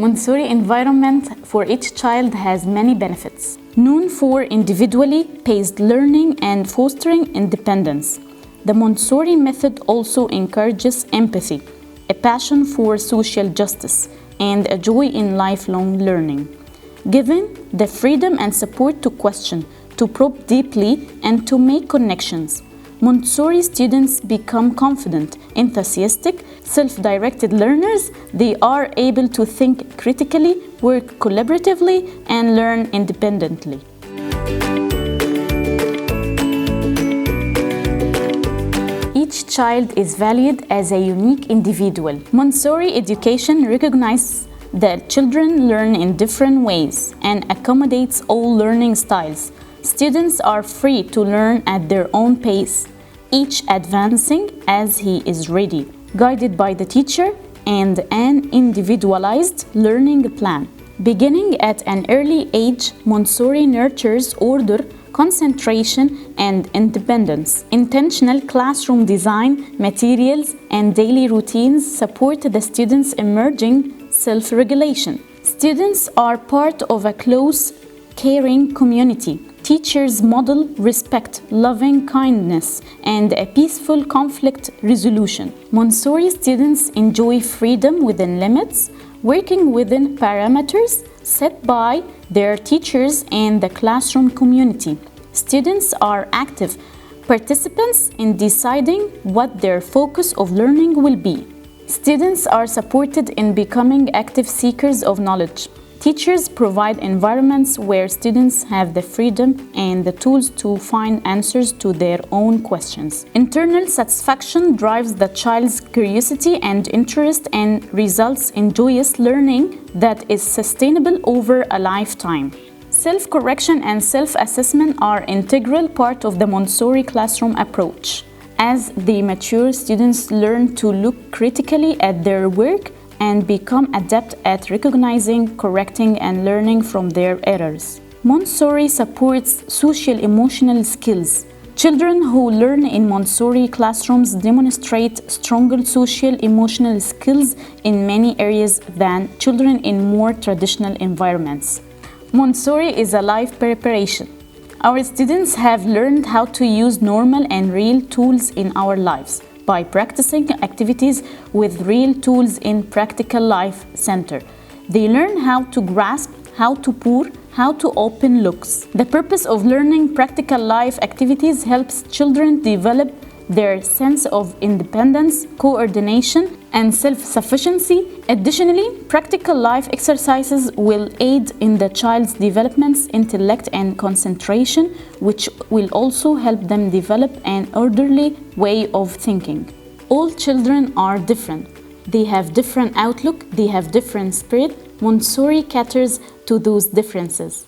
Montessori environment for each child has many benefits. Known for individually paced learning and fostering independence, the Montessori method also encourages empathy, a passion for social justice, and a joy in lifelong learning. Given the freedom and support to question, to probe deeply, and to make connections, Montessori students become confident, enthusiastic, self-directed learners. They are able to think critically, work collaboratively, and learn independently. Each child is valued as a unique individual. Montessori education recognizes that children learn in different ways and accommodates all learning styles. Students are free to learn at their own pace, each advancing as he is ready, guided by the teacher and an individualized learning plan. Beginning at an early age, Montessori nurtures order, concentration, and independence. Intentional classroom design, materials, and daily routines support the students' emerging self-regulation. Students are part of a close, caring community. Teachers model respect, loving kindness, and a peaceful conflict resolution. Montessori students enjoy freedom within limits, working within parameters set by their teachers and the classroom community. Students are active participants in deciding what their focus of learning will be. Students are supported in becoming active seekers of knowledge. Teachers provide environments where students have the freedom and the tools to find answers to their own questions. Internal satisfaction drives the child's curiosity and interest and results in joyous learning that is sustainable over a lifetime. Self-correction and self-assessment are an integral part of the Montessori classroom approach. As they mature, students learn to look critically at their work and become adept at recognizing, correcting, and learning from their errors. Montessori supports social-emotional skills. Children who learn in Montessori classrooms demonstrate stronger social-emotional skills in many areas than children in more traditional environments. Montessori is a life preparation. Our students have learned how to use normal and real tools in our lives by practicing activities with real tools in Practical Life Center. They learn how to grasp, how to pour, how to open locks. The purpose of learning practical life activities helps children develop their sense of independence, coordination, and self-sufficiency. Additionally, practical life exercises will aid in the child's development's intellect and concentration, which will also help them develop an orderly way of thinking. All children are different. They have different outlook, they have different spirit. Montessori caters to those differences.